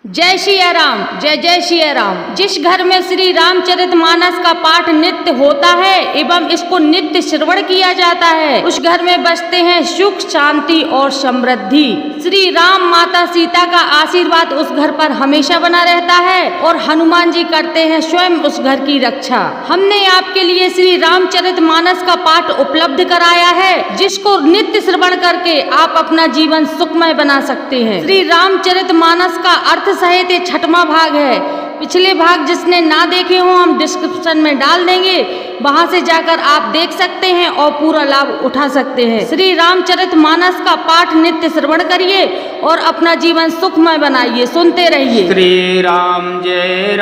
जय सिया राम, जय जय सिया राम। जिस घर में श्री रामचरितमानस का पाठ नित्य होता है एवं इसको नित्य श्रवण किया जाता है, उस घर में बसते हैं सुख, शांति और समृद्धि। श्री राम माता सीता का आशीर्वाद उस घर पर हमेशा बना रहता है और हनुमान जी करते हैं स्वयं उस घर की रक्षा। हमने आपके लिए श्री रामचरितमानस का पाठ उपलब्ध कराया है, जिसको नित्य श्रवण करके आप अपना जीवन सुखमय बना सकते हैं। श्री रामचरितमानस का अर्थ सहित 6वां भाग है। पिछले भाग जिसने ना देखे हो हम डिस्क्रिप्शन में डाल देंगे, वहां से जाकर आप देख सकते हैं और पूरा लाभ उठा सकते हैं। श्री रामचरितमानस का पाठ नित्य श्रवण करिए और अपना जीवन सुखमय बनाइए। सुनते रहिए। श्री राम जय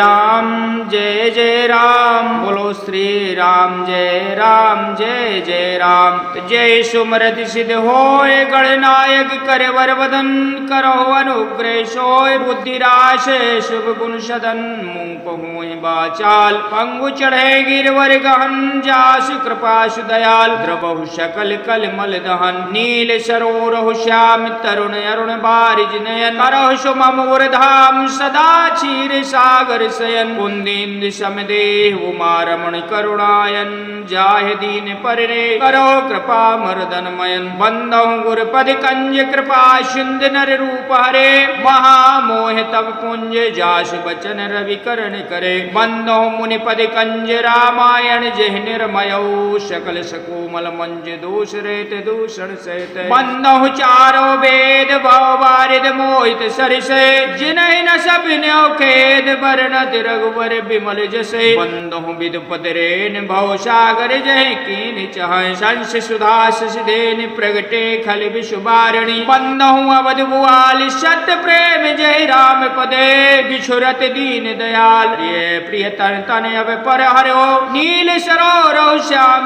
राम, बोलो श्री राम जय जय राम। जय सुमरति सिद्ध होय गणनायक, कर वर वदन करो अनुग्रह सोय। बुद्धिराश शुभ गुण सदन, मुँह पहुँच बाचाल। पंगु चढ़े गिरवर गहन, जासु कृपासु दयाल। द्रवहु सकल कल मल दहन, नील सरोरहु श्याम तरुण अरुण बारिज नयन। करहु सुममोर धाम, सदा क्षीर सागर शयन। कुंदीन्द्र समदेह उमा रमण करुणायन, जाहि दीन पररे करो कृपा मर्दन मयन। बंदहु गुर पद कंज, कृपा सिंधु नर रूप हरे। महामोह तब पुंज, जासु बचन रवि करण करे। बंदहु मुनि पद कंज, रामायण जहि निर्मयौ। सकल सकोमल मंज, दोष रेत दूषण सहित। बंदहु चारो वेद, भव बारिद मोहित सरिसे। जिनहि न सभिनौ खेद, बरनत रघुवर बिमल जसे। बंदहु विदुपत रेन, भव सागर जहि कीन चाहै। संस सुधा शशिधेन, प्रगटे खल विषुवारिणी। बंदहु अवध भुआल, सत्य प्रेम जहि राम पदे। बिछुरत दीन दयाल, प्रिय तन तन अब पर हरो। नील सरोरहु श्याम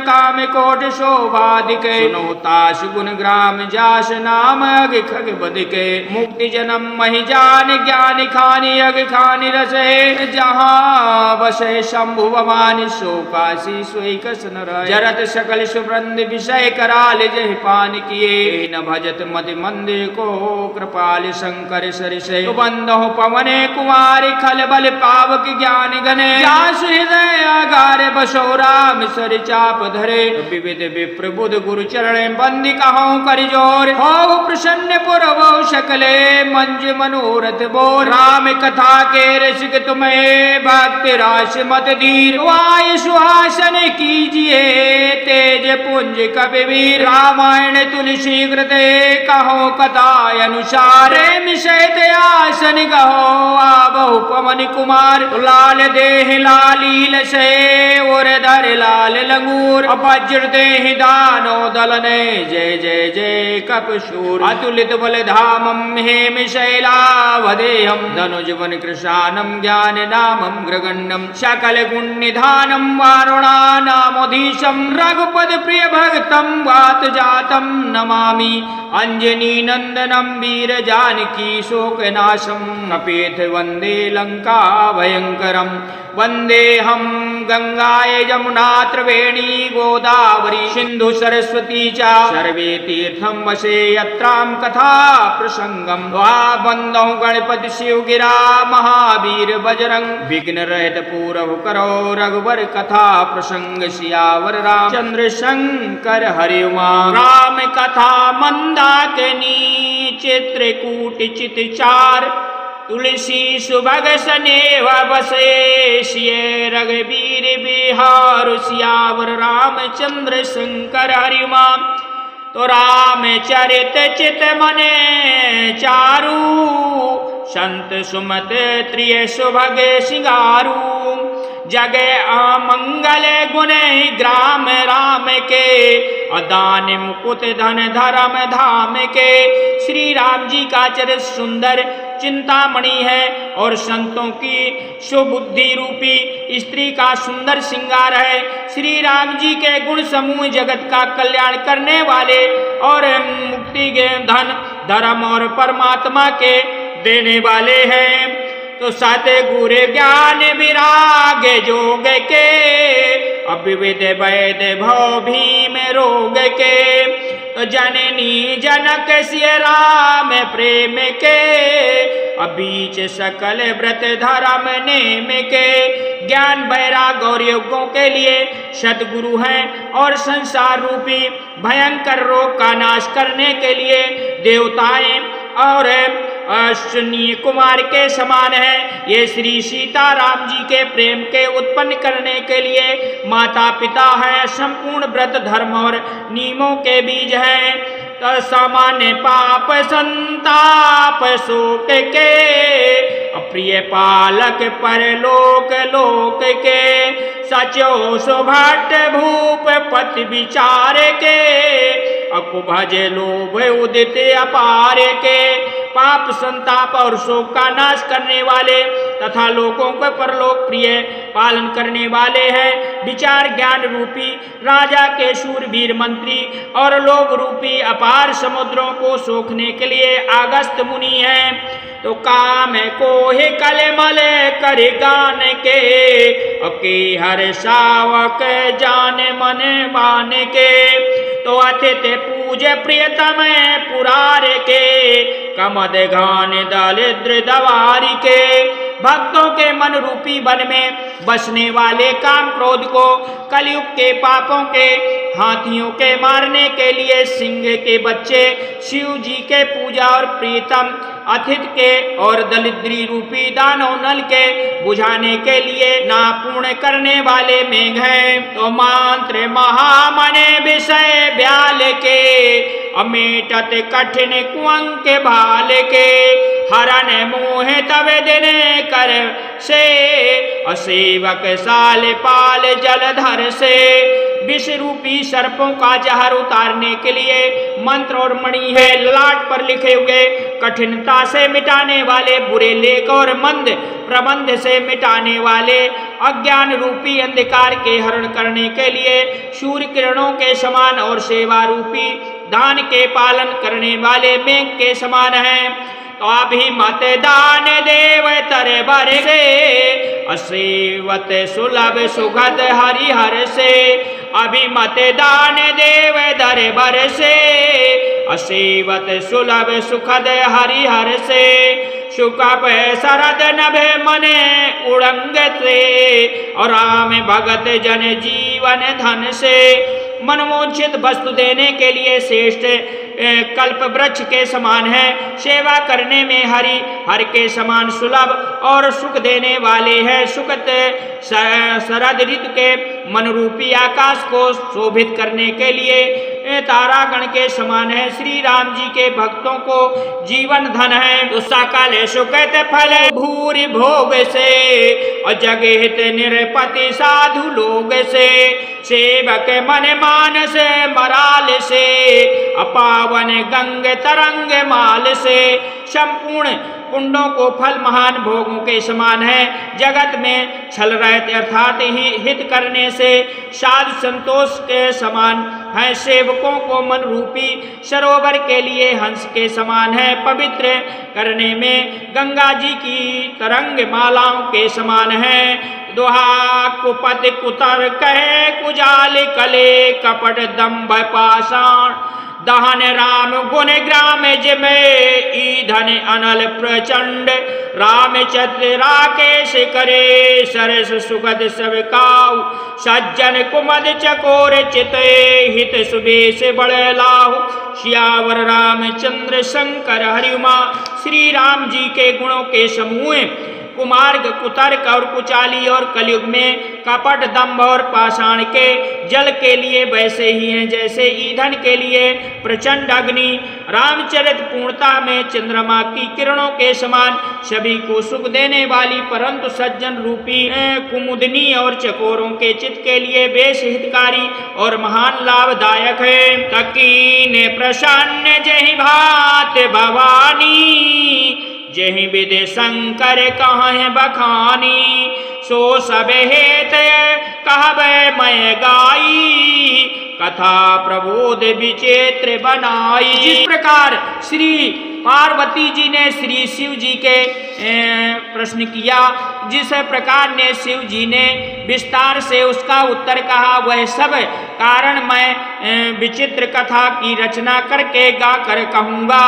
काम कोट शोभादिके। सुनो तास गुण ग्राम, जास नाम अग खग बदिके। मुक्ति जन्म महि जान, ज्ञान खानि अग खानि रसे। जहाँ बसे शंभु भवानी, सो काशी सोई कस न रहे। जरत सकल सुवृंद, विषय कराल जहि पान किए। न भजत मति मंदिर को, कृपाल शंकर सरिसे। बंदहु पवने कुमारी, खल बल पावक ज्ञान गने। जासु हृदय आगार, बसो राम सर चाप धरे। विविध विप्र बुध गुरु चरण, बंदी कहूँ कर जोर। हो प्रसन्न पुरवो सकले, मंज मनोरथ बोर। राम कथा के रसिक तुम्हें, भक्ति राश मत धीर। वायु सुहासन कीजिए, तेज पुंज कबीर। रामायण तुलसी कृते, कहो कथा अनुसार। प्रेम सहित आसन कहो, आबहु पवन कुमार। लाल देह लालील से, और धर लाल लंगूर। वज्र देहि दानो दलने, जय जय जय कपशूर। अतुलित बल धामम, हेम शैलावदेहम। धनुज वन कृशानम, ज्ञान नामम ग्रगण्यम। सकल गुण निधानम, वारुणानामधीशम। रघुपद प्रिय भक्तम, वात जातम नमामि। अंजनी नंदनम, वीर जानकी शोक नाशम। अपेथ वंदे लंका भयंकरम। वंदे हम गंगाय जमुना त्रिवेणी गोदावरी। सिंधु सरस्वती च सर्वे तीर्थम वसे, यत्राम कथा प्रसंगम। वहा बंदहु गणपति शिव गिरा, महावीर बजरंग। विघ्न रहित पूरव करो, रघुवर कथा प्रसंग। सियावर रामचंद्र शंकर हरि उमा। राम कथा मंदाकिनी, चित्रकूट चित चार। तुलसी सुभग सनेह बसे, सिय रघुबीर बिहार। सियावर रामचंद्र शंकर हरि उमा। तो राम चरित चित मने चारु, संत सुमत त्रिय सुभग सिंगारू। जग अमंगल गुण ग्राम राम के, अदान मुकुट धन धर्म धाम के। श्री राम जी का चरित्र सुंदर चिंतामणि है और संतों की सुबुद्धि रूपी स्त्री का सुंदर श्रृंगार है। श्री राम जी के गुण समूह जगत का कल्याण करने वाले और मुक्ति के धन धर्म और परमात्मा के देने वाले हैं। तो सत गुर ज्ञान विराग जोग के, अविविध वैद भव भीम रोग के। तो जननी जनक सिय राम प्रेम के, बीच सकल व्रत धर्म नेम के। ज्ञान वैराग और योगों के लिए सद्गुरु हैं और संसार रूपी भयंकर रोग का नाश करने के लिए देवताएं और अश्विनी कुमार के समान है। ये श्री सीताराम जी के प्रेम के उत्पन्न करने के लिए माता पिता है। संपूर्ण व्रत धर्म और नियमों के बीज हैं। सामान्य पाप संताप शोक के अप्रिय पालक परलोक लोक के। सचो सुभट भूप पति विचार के अकुभज लोभ उदित अपार के। पाप संताप और शोक का नाश करने वाले तथा लोगों को परलोक प्रिय पालन करने वाले हैं। विचार ज्ञान रूपी राजा के शूरवीर मंत्री और लोभ रूपी अपार समुद्रों को सोखने के लिए अगस्त मुनि हैं। तो काम को ही कलमल कर गान के अके हर सावक जान मन मान के। तो अतिथ पूज प्रियतम पुरार के कमद घान दलिद्र दवारी के। भक्तों के मन रूपी वन में बसने वाले काम क्रोध को कलयुग के पापों के हाथियों के मारने के लिए सिंह के बच्चे शिव जी के पूजा और प्रीतम अतिथ के और दलिद्री रूपी दानव नल के बुझाने के लिए नापूर्ण करने वाले मेघ हैं। तो मंत्र महामने विषय ब्याल के अमेटत कठिन कुअंक भाल के। हरण मोह तब दिन कर से असेवक साल पाल जलधर से। विष रूपी सर्पों का जहर उतारने के लिए मंत्र और मणि है। ललाट पर लिखे हुए कठिनता से मिटाने वाले बुरे लेख और मंद प्रबंध से मिटाने वाले अज्ञान रूपी अंधकार के हरण करने के लिए सूर्य किरणों के समान और सेवा रूपी दान के पालन करने वाले मेघ के समान हैं। तो अभी मत दान देव तरे बर से असेवत सुलभ सुगत हरिहर से। अभी मत दान देव दर बर से असेवत सुलभ सुखद हरिहर से। सुकप शरद नभे मने उड़ंग से और राम भगत जन जीवन धन से। मनमोचित वस्तु देने के लिए श्रेष्ठ कल्प वृक्ष के समान है। सेवा करने में हरि हर के समान सुलभ और सुख देने वाले हैं। सुखत शरद ऋतु के मनरूपी आकाश को शोभित करने के लिए तारागण के समान है। श्री राम जी के भक्तों को जीवन धन है। तो सकल सुखत फल भूरि भोग से और जगहित निरपति साधु लोग से। सेवक मन मानस मराल से अपावन गंग तरंग माल से। संपूर्ण पुण्यों को फल महान भोगों के समान है। जगत में छल रहित अर्थात ही हित करने से साधु संतोष के समान है। सेवकों को मन रूपी सरोवर के लिए हंस के समान है। पवित्र करने में गंगा जी की तरंग मालाओं के समान है। दोहा कुपत कुतर कहे कुजाल कले कपट दम्भ पाषाण। दहन राम गुण ग्राम जिमे ईधन अनल प्रचंड। रामचंद्र राकेश करे सरस सुगद सब काऊ। सज्जन कुमद चकोर चिते हित सुबेश बड़े लाहु। सियावर रामचंद्र शंकर हरिमा। श्री राम जी के गुणों के समूह कुमार्ग कुतर्क और कुचाली और कलयुग में कपट दंभ और पाषाण के जल के लिए वैसे ही हैं जैसे ईंधन के लिए प्रचंड अग्नि। रामचरित पूर्णता में चंद्रमा की किरणों के समान सभी को सुख देने वाली परंतु सज्जन रूपी कुमुदनी और चकोरों के चित्त के लिए बेश हितकारी और महान लाभदायक है। तकीन प्रसन्न जहि भात भवानी। जहि विधि शंकर कहाँ बखानी। सो सब हेत कहबे मैं गाई। कथा प्रबोध विचित्र बनाई। जिस प्रकार श्री पार्वती जी ने श्री शिव जी के प्रश्न किया, जिस प्रकार ने शिव जी ने विस्तार से उसका उत्तर कहा, वह सब कारण मैं विचित्र कथा की रचना करके गा कर कहूँगा।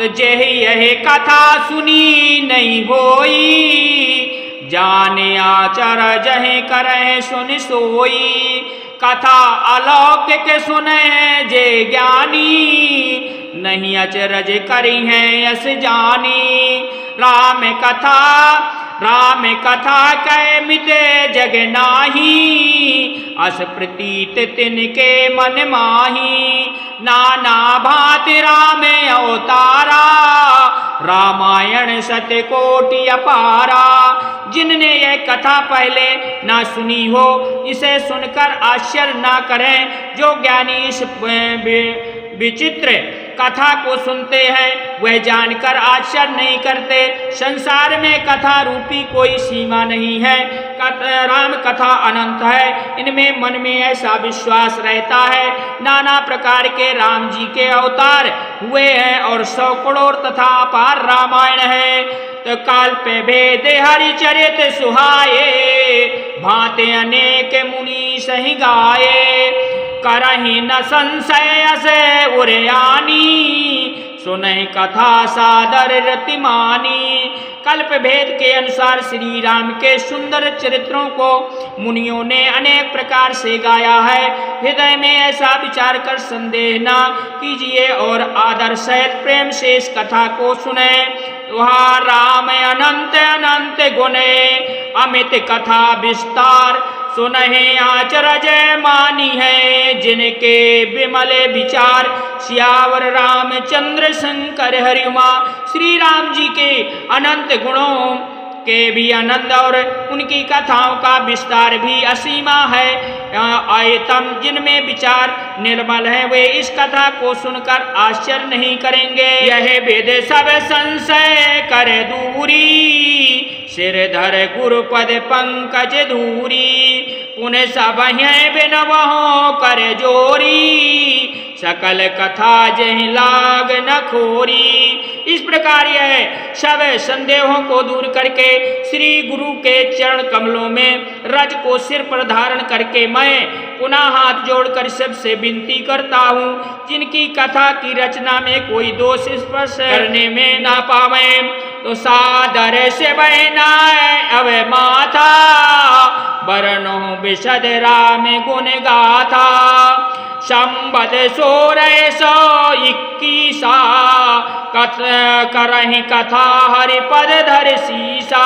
तो जेहि यह कथा सुनी नहीं होई, जाने आचर जहे करे सुन सोई। कथा अलौकिक सुने जे ज्ञानी, नहीं अचरज करी है यस जानी। राम कथा कै मिटे जग नाही, अस प्रतीत तिनके मन माही। नाना भांति राम अवतारा, रामायण सत्य कोटि अपारा। जिनने यह कथा पहले ना सुनी हो, इसे सुनकर आश्चर्य ना करें। जो ज्ञानी इस विचित्र कथा को सुनते हैं, वह जानकर आश्चर्य नहीं करते। संसार में कथा रूपी कोई सीमा नहीं है। राम कथा अनंत है, इनमें मन में ऐसा विश्वास रहता है। नाना प्रकार के राम जी के अवतार हुए हैं और 100 करोड़ तथा अपार रामायण है। तो काल पे भेद हरिचरित सुहाए, भांति अनेक मुनि सही गाये। करहि न संशय से उरयानी, सुनहि कथा सादर रतिमानी। कल्प भेद के अनुसार श्री राम के सुंदर चरित्रों को मुनियों ने अनेक प्रकार से गाया है। हृदय में ऐसा विचार कर संदेह न कीजिए और आदर सहित प्रेम से इस कथा को सुने। वहाँ राम अनंत अनंत गुणे, अमित कथा विस्तार। सुनहि आचरज मानी है, जिनके विमल विचार। सियावर रामचंद्र शंकर हरिमा। श्री राम जी के अनंत गुणों के भी आनंद और उनकी कथाओं का विस्तार भी असीमा है। आयतम जिनमें विचार निर्मल है, वे इस कथा को सुनकर आश्चर्य नहीं करेंगे। यह वेद सब संशय करे दूरी, सिर धर गुरुपद पंकज धूरी। पुण्य सब बिनवहो कर जोरी, सकल कथा जहि लाग न खोरी। इस प्रकार यह सब संदेहों को दूर करके श्री गुरु के चरण कमलों में रज को सिर पर धारण करके मैं पुनः हाथ जोड़कर सबसे विनती करता हूँ, जिनकी कथा की रचना में कोई दोष स्पर्श करने में ना पावे, तो सादर से बहनाए अवे माथा। बरनो विशद राम गुण गाथा, संबद 1621 करहि कथा हरिपद धर सीसा।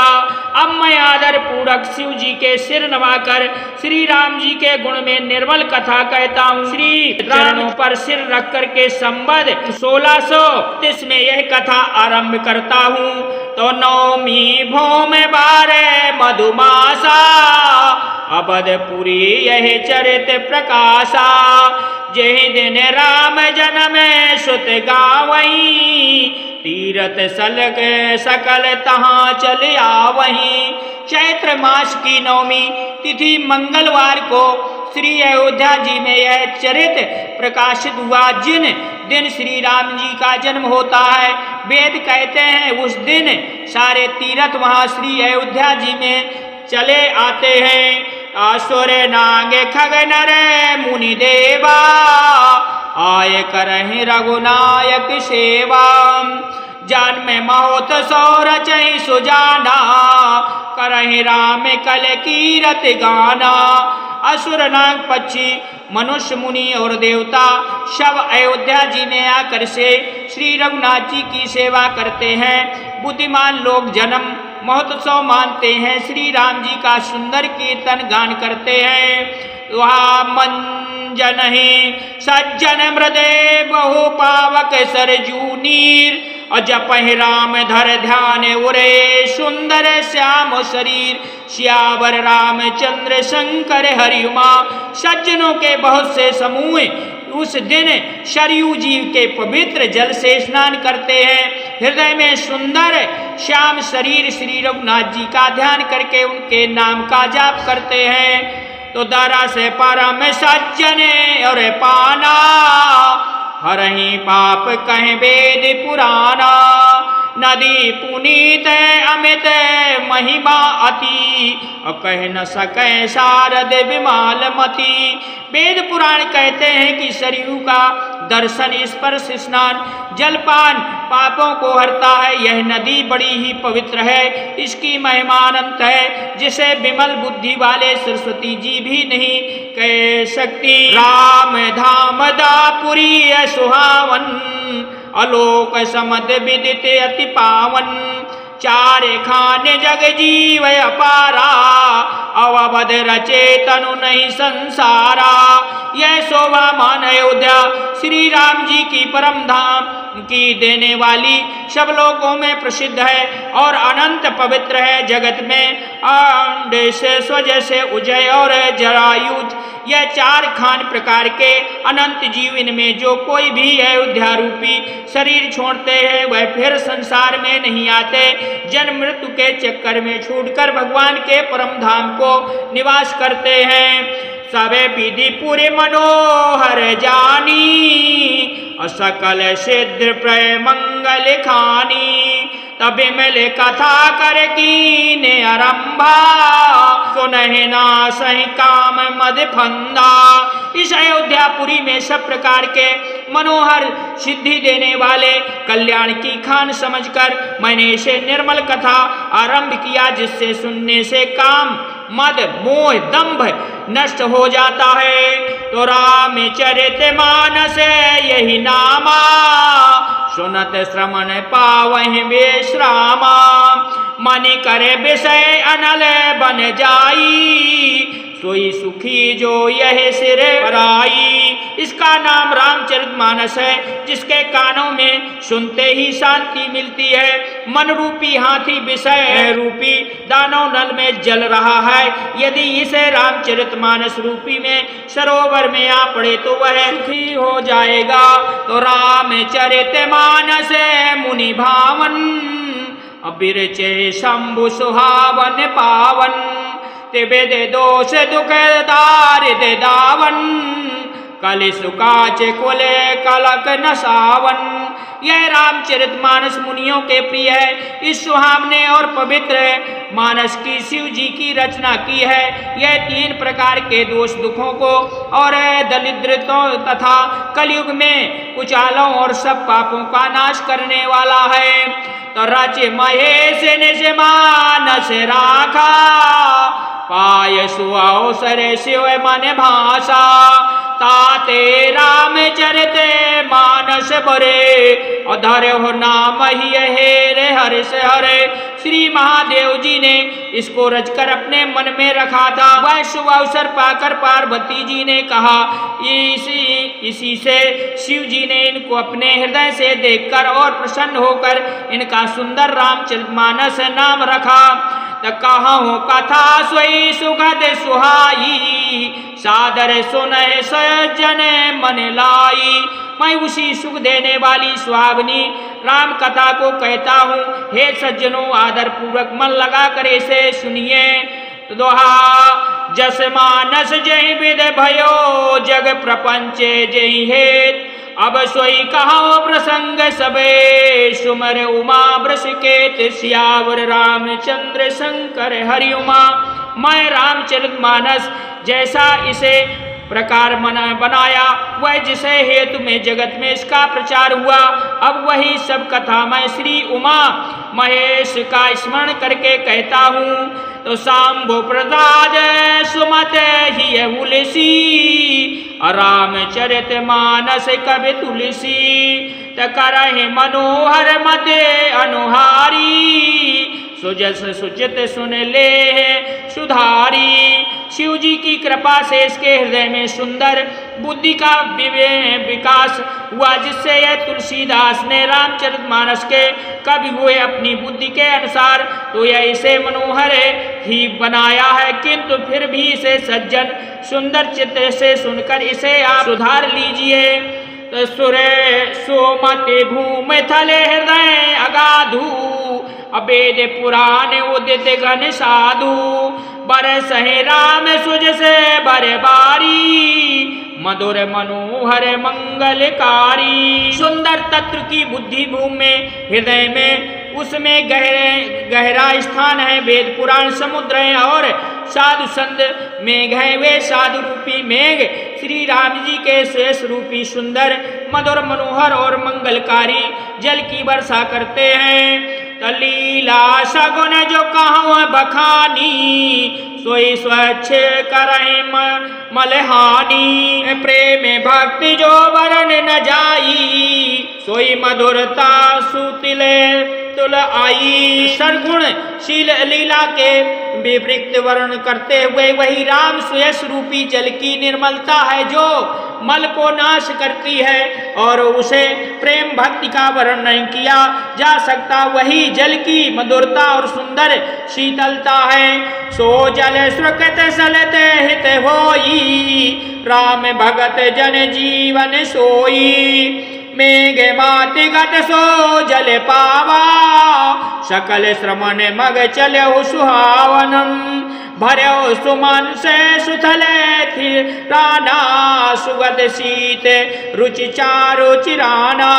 अब मैं आदर पूर्वक शिव जी के सिर नवाकर श्री राम जी के गुण में निर्मल कथा कहता हूँ। श्री चरणों पर सिर रख करके संबद 1630 में यह कथा आरंभ करता हूँ। तो नौमी भौम बारे मधुमासा, अवधपुरी यह चरित प्रकाशा। जहि दिन राम जन्म सुत गावहीं, तीरथ सलग सकल तहाँ चल आवहीं। चैत्र मास की नौमी तिथि मंगलवार को श्री अयोध्या जी में यह चरित प्रकाशित हुआ। जिन दिन श्री राम जी का जन्म होता है, वेद कहते हैं उस दिन सारे तीर्थ वहाँ श्री अयोध्या जी में चले आते हैं। असुर नाग खग नर मुनि देवा, आय करहि रघुनायक सेवा। जान में महोत सौर चहि सुजाना, करहि राम कल कीरत गाना। असुर नाग पक्षी मनुष्य मुनि और देवता सब अयोध्या जी में आकर से श्री रघुनाथ जी की सेवा करते हैं। बुद्धिमान लोग जन्म महोत्सव मानते हैं, श्री राम जी का सुंदर कीर्तन गान करते हैं। वहाँ मंजन ही सज्जन मृदे बहु पावक सरजू नीर, जपहि राम धर ध्यान उरे सुंदर श्याम शरीर। सियावर रामचंद्र शंकर हरिमा। सज्जनों के बहुत से समूह उस दिन सरयू जी के पवित्र जल से स्नान करते हैं। हृदय में सुंदर श्याम शरीर श्री रघुनाथ जी का ध्यान करके उनके नाम का जाप करते हैं। तो दारा से परम सज्जने और पाना, हरहि पाप कहे वेद पुराना। नदी पुनीत अमित महिमा अति, कह न सके शारद विमाल मति। वेद पुराण कहते हैं कि सरयू का दर्शन, स्पर्श, स्नान, जलपान पापों को हरता है। यह नदी बड़ी ही पवित्र है, इसकी महिमा अनंत है, जिसे विमल बुद्धि वाले सरस्वती जी भी नहीं कह सकती। राम धाम दापुरी सुहावन, अलोक समद विदित अति पावन। चारे खाने जग जीव अपारा, अवबद रचे तनु नहीं संसारा। यह शोभा मान अयोध्या श्री राम जी की परम धाम की देने वाली सब लोगों में प्रसिद्ध है और अनंत पवित्र है। जगत में आंडे से स्वजय से उजय और जरायुज, यह चार खान प्रकार के अनंत जीव, इनमें जो कोई भी अयोध्या रूपी शरीर छोड़ते हैं वह फिर संसार में नहीं आते। जन्म मृत्यु के चक्कर में छूटकर भगवान के परम धाम को निवास करते हैं। सबे विधि पूरे मनोहर जानी, सकल सिद्ध प्रय मंगल खानी। तभी मिले कथा कर कीने आरंभा, सुनहि ना सही काम मद फंदा। इस अयोध्यापुरी में सब प्रकार के मनोहर सिद्धि देने वाले कल्याण की खान समझकर मैंने इसे निर्मल कथा आरंभ किया, जिससे सुनने से काम मद मोह दंभ नष्ट हो जाता है। तो रामचरित मानस यही नामा, सुनत श्रवण पावहि विश्रामा। मनि करे विषय अनल बन जाई, सोई सुखी जो यह सिर पराई। इसका नाम रामचरितमानस है, जिसके कानों में सुनते ही शांति मिलती है। मन रूपी हाथी विषय रूपी दानव नल में जल रहा है, यदि इसे रामचरितमानस रूपी में सरोवर में आ पड़े तो वह सुखी हो जाएगा। तो रामचरितमानस मुनि भावन, अबिरचे शंभु सुहावन पावन। तिबे दे दोष दुख दारिद दावन, कलि सुकाच कुले कलक नसावन। यह रामचरितमानस मुनियों के प्रिय है। इस सुहावने और पवित्र मानस की शिव जी की रचना की है। यह तीन प्रकार के दोष दुखों को और दरिद्रता तथा कलयुग में कुचालों और सब पापों का नाश करने वाला है। तो रच महेश निज मानस राखा, पाय सुअवसर शिव मन भाषा। ताते रामचरित मानस बरे, अधर हो नाम ही हेरे हर्ष हरे। श्री महादेव जी ने इसको रचकर अपने मन में रखा था। वह शुभ अवसर पाकर पार्वती जी ने कहा, इसी से शिव जी ने इनको अपने हृदय से देखकर और प्रसन्न होकर इनका सुंदर रामचरितमानस नाम रखा। कहो कथा सोई सुगध सुहाई, सादर सुनय सज्जन मन लाई। मैं उसी सुख देने वाली सुहावनी राम कथा को कहता हूँ। हे सज्जनों, आदर पूर्वक मन लगा कर इसे सुनिए। दोहा जस मानस जय विद भयो, जग प्रपंचे जय हेत। अब सोई कहो प्रसंग सबे, सुमर उमा वृषकेत। सियावर रामचंद्र शंकर हरि उमा। मैं रामचरितमानस जैसा इसे प्रकार बनाया, वह जिसे हेतु में जगत में इसका प्रचार हुआ, अब वही सब कथा मैं श्री उमा महेश का स्मरण करके कहता हूँ। तो शाम्भु प्रसाद सुमत ही तुलसी, रामचरित मानस कवि तुलसी। करहि मनोहर मते अनुहारी, सुजस सुचित सुन ले सुधारी। शिव जी की कृपा से इसके हृदय में सुंदर बुद्धि का विकास हुआ, जिससे यह तुलसीदास ने रामचरितमानस के कवि हुए अपनी बुद्धि के अनुसार तो यह इसे मनोहर ही बनाया है, किंतु फिर भी इसे सज्जन सुंदर चित्र से सुनकर इसे आप सुधार लीजिए। तो सुरे सोमति भूमि थले हृदय अगाधु, अवेद पुराण उदित घन साधु। बरसहि राम सुज से बरबारी, मधुर मनोहर मंगलकारी। सुंदर तत्व की बुद्धि भूमि में हृदय में उसमें गहरा स्थान है। वेद पुराण समुद्र है और साधु संत मेघ है। वे साधु रूपी मेघ श्री राम जी के शेष रूपी सुंदर मधुर मनोहर और मंगलकारी जल की वर्षा करते हैं। लीला सगुन जो कहूँ बखानी सोई स्वच्छ करे मलहानी। प्रेम भक्ति जो वरण न जाई सोई मधुरता सुतिले तुल आई। सरगुण शील लीला के विवृत वर्ण करते हुए वही राम सुयश रूपी जल की निर्मलता है जो मल को नाश करती है और उसे प्रेम भक्ति का वर्ण नहीं किया जा सकता। वही जल की मधुरता और सुंदर शीतलता है। सो जल सुकृत सलते हित होई राम भगत जन जीवन सोई। मेघ माति गत सो जल पावा सकल श्रमण मग चलो सुहावनम। भर्यो सुमन से सुथले थी राना सुगत शीत रुचि चारु चिराना।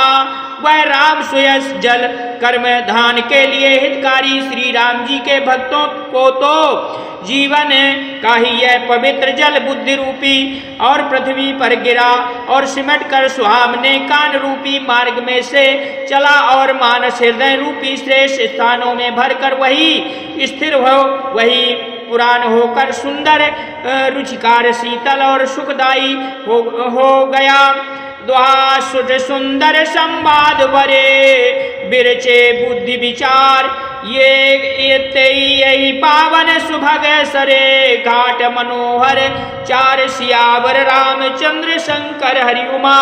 वह राम सुयस जल कर्म धान के लिए हितकारी श्री राम जी के भक्तों को तो जीवन का ही यह पवित्र जल बुद्धि रूपी और पृथ्वी पर गिरा और सिमट कर सुहावने कान रूपी मार्ग में से चला और मानस हृदय रूपी श्रेष्ठ स्थानों में भरकर वही स्थिर हो वही पुराण होकर सुंदर रुचिकार शीतल और सुखदायी हो गया। दुहा सुध सुंदर संवाद बरे बिरचे बुद्धि विचार ये यही पावन सुभग सरे घाट मनोहर चार सियावर रामचंद्र शंकर हरि उमा।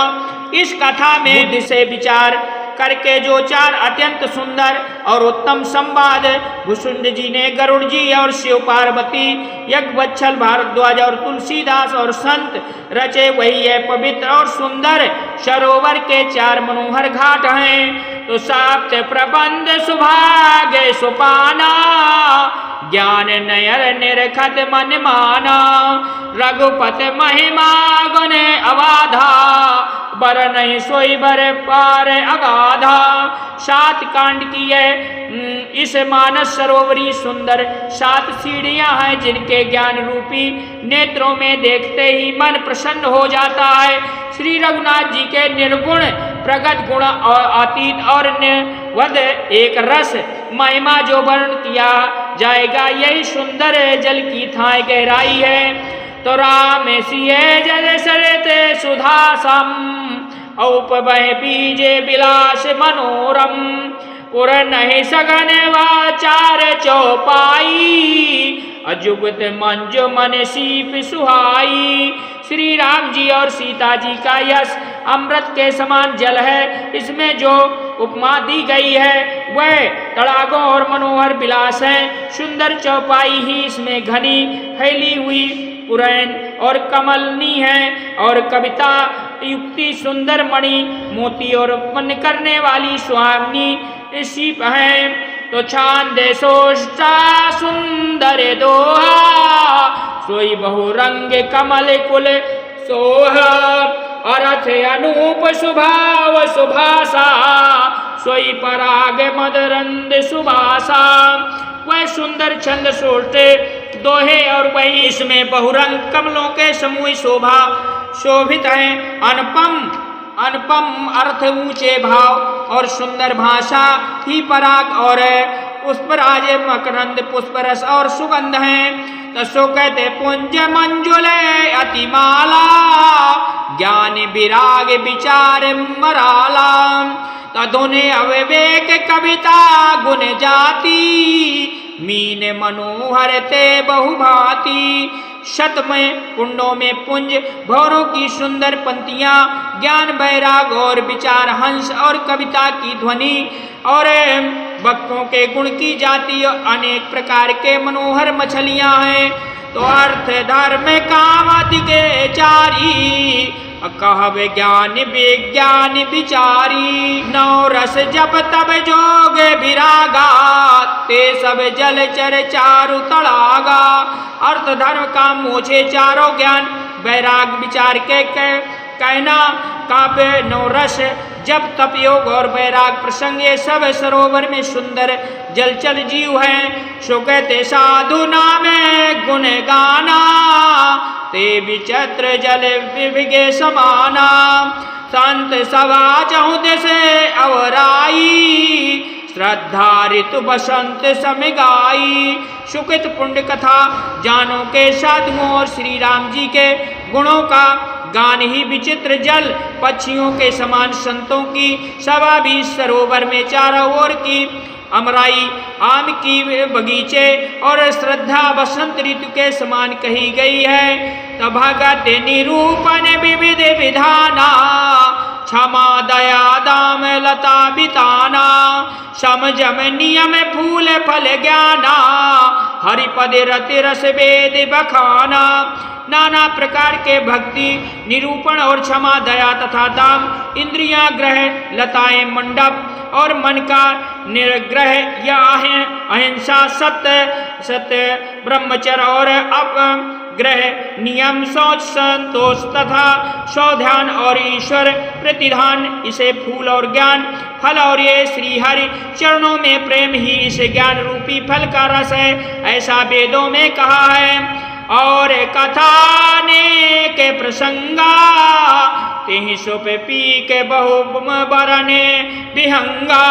इस कथा में बुद्धि से विचार करके जो चार अत्यंत सुंदर और उत्तम संवाद भुसुंड जी ने गरुड़ जी और शिव पार्वती यज्ञवत्सल भारद्वाज और तुलसीदास और संत रचे वही है पवित्र और सुंदर सरोवर के चार मनोहर घाट हैं। तो सप्त प्रबंध सुभागे सुपाना ज्ञान नयर निरखत मन माना। रघुपत महिमा गुण अवाधा बर नहीं सोई बर पार अगाधा। सात कांड की है इस मानस सरोवरी सुंदर 7 सीढ़ियां हैं जिनके ज्ञान रूपी नेत्रों में देखते ही मन प्रसन्न हो जाता है। श्री रघुनाथ जी के निर्गुण प्रगट गुण और अतीत और वध एक रस महिमा जो वर्ण किया जाएगा यही सुंदर जल की थाई गहराई है। तो राम सिए जल सरित सुधासम औपवह बीजे विलास मनोरम। पुर नहीं सगन वाचार चौपाई अजुगत मंजु मन सीप सुहाई। श्री राम जी और सीता जी का यश अमृत के समान जल है। इसमें जो उपमा दी गई है वह तड़ागों और मनोहर विलास है। सुंदर चौपाई ही इसमें घनी फैली हुई पुरैन और कमलनी है और कविता युक्ति सुंदर मणि मोती और उत्पन्न करने वाली सुहावनी सीप है। तो छांद सोष्टा सुंदर दोहा सोई बहुरंग कमल कुल सोह। अर्थ अनूप सुभाव सुभाषा सोई पराग मदरंद सुभाषा। वह सुंदर छंद सोटे दोहे और वही इसमें बहुरंग कमलों के समूह शोभा शोभित है। अनुपम अर्थ ऊंचे भाव और सुंदर भाषा ही पराग और पुष्पराज मकरंद पुष्परस और सुगंध है। तसो कहते पुंज मंजुल अतिमाला ज्ञान विराग विचार मराला। तधुने अविवेक कविता गुण जाति मीन मनोहर ते बहुभांति। शतमय कुंडों में पुंज भौरों की सुंदर पंक्तियां ज्ञान वैराग और विचार हंस और कविता की ध्वनि और वक्तों के गुण की जाति अनेक प्रकार के मनोहर मछलियां हैं। तो अर्थ धर्म काम आदि के चारी कहब ज्ञान विज्ञान विचारी। नौ रस जप तब जोग विरागा ते सब जल चर चारु तड़ागा। अर्थ धर्म काम मोछे चारों ज्ञान वैराग विचार के कहना काव्य नौ रस जब तप योग और वैराग प्रसंग ये सब सरोवर में सुंदर जलचर जीव हैं। सो कहते साधु नामे गुण गाना ते विचित्र जल विभिगे समाना। संत सभा चहुदे से अवराई श्रद्धा ऋतु बसंत समिगाई। सुकृत पुण्य कथा जानो के साधुओं और श्री राम जी के गुणों का गान ही विचित्र जल पक्षियों के समान संतों की सभा भी सरोवर में चारों ओर की अमराई आम की बगीचे और श्रद्धा बसंत ऋतु के समान कही गई है। तभागत निरूपण विविध विधाना क्षमा दया दाम लता बिताना। सम जम नियम फूल फल ज्ञाना हरिपद रति रस वेद बखाना। नाना प्रकार के भक्ति निरूपण और क्षमा दया तथा दाम इंद्रियां ग्रह लताएं मंडप और मन का निर्ग्रह या अहिंसा सत्य ब्रह्मचर्य और अपग्रह नियम शौच संतोष तथा सौध्यान और ईश्वर प्रतिधान इसे फूल और ज्ञान फल और ये श्री हरि चरणों में प्रेम ही इस ज्ञान रूपी फल का रस है ऐसा वेदों में कहा है। और कथा ने के प्रसंगा तिहि सुप पी के बहु बरने विहंगा।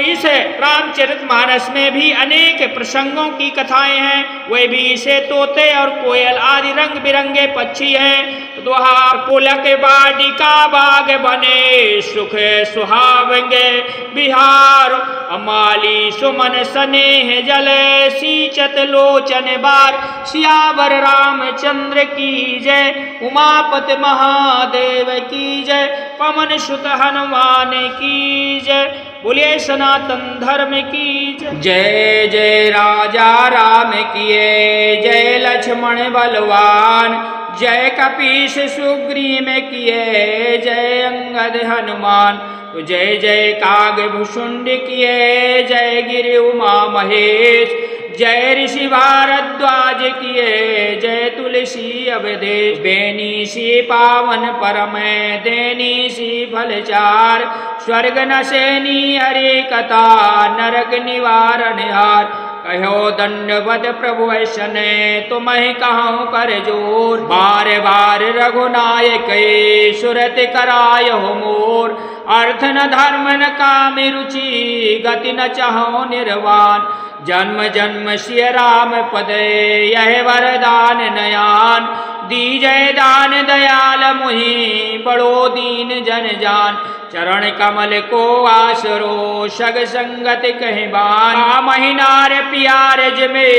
इस रामचरितमानस में भी अनेक प्रसंगों की कथाएं हैं। वे भी इसे तोते और कोयल आदि रंग बिरंगे पक्षी हैं। दुहा पुलक बाटिका बाग बने सुख सुहावंगे बिहार। अमाली सुमन स्नेह जल सींचत लोचन बार। सियावर रामचंद्र की जय उमापति महादेव की जय पवन सुत हनुमान की जय। बोलिए सनातन धर्म की जय। जय जय राजा राम किए जय लक्ष्मण बलवान। जय कपीश सुग्रीव किए जय अंगद हनुमान। तो जय जय काग भुषुंड किए जय गिरि उमा महेश। जय ऋषि भारद्वाज किए जय तुलसी अवधेश। बेनीसी पावन परम देनीसी फलचार। स्वर्ग नसेनी हरि कथा नरक निवारण हार। कहो दंडवत प्रभु ऐसने तुम्हें कहूँ कर जोर। बार बार रघुनायक सुरत कराय हो मोर। अर्थ न धर्म न काम रुचि गति न चाहो निर्वाण। जन्म जन्म सिय राम पद यह वरदान नयान। दीजय दान दयाल मुहि बड़ो दीन जन जान। चरण कमल को आसरो सग संगत कहबान। महीनार प्यार जमे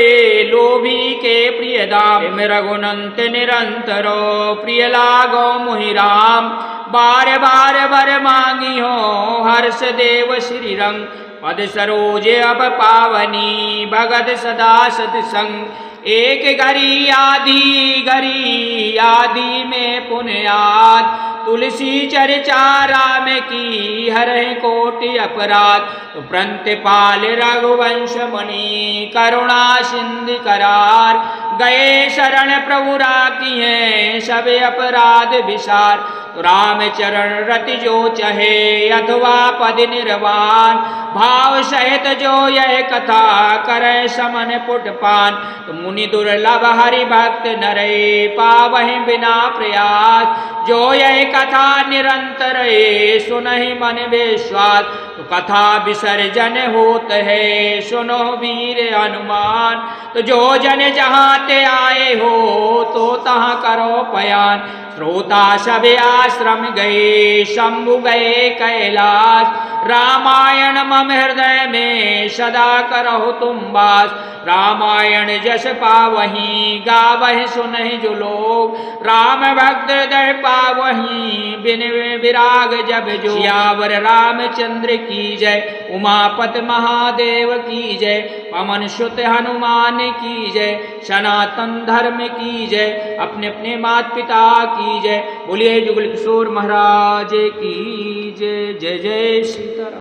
लोभी के प्रिय दाम। रघुनंत निरंतरो प्रिय लागो मुहि राम। बार बार बर मांगी हो हर्ष देव श्री रंग। पद सरोज अब पावनी भगत सदा सतसंग। एक घड़ी आदि में पुण्यात। तुलसी चर्चा राम की हरहि कोटि अपराध। तो प्रंत पाल रघुवंश मणि करुणा सिंधु करार। गए शरण प्रभु राखी है सब अपराध विसार। तो राम चरण रति जो चहे अथवा पद निर्वाण। भाव सहित जो यह कथा करे समन पुटपान। तो मुनि दुर्लभ हरि भक्त नरे पावहि बिना प्रयास। जो यह कथा निरंतर सुनहि मन विश्वास। तो कथा विसर्जन होत है सुनो वीर हनुमान। तो जो जन जहाँ ते आए हो तो तहाँ करो पयान। श्रोता सब आश्रम गए शंभु गए कैलाश। रामायण मम हृदय में सदा करहु तुम वास। रामायण जस पावहीं गावहि सुनहि जो लोग। राम भक्त हृदय पावहीं बिन विराग जब जो। सियावर रामचंद्र की जय उमापति महादेव की जय। पवन सुत हनुमान की जय सनातन धर्म की जय। अपने अपने माता पिता की जय। बोलिए जुगल किशोर महाराज की जय। जय जय सीताराम।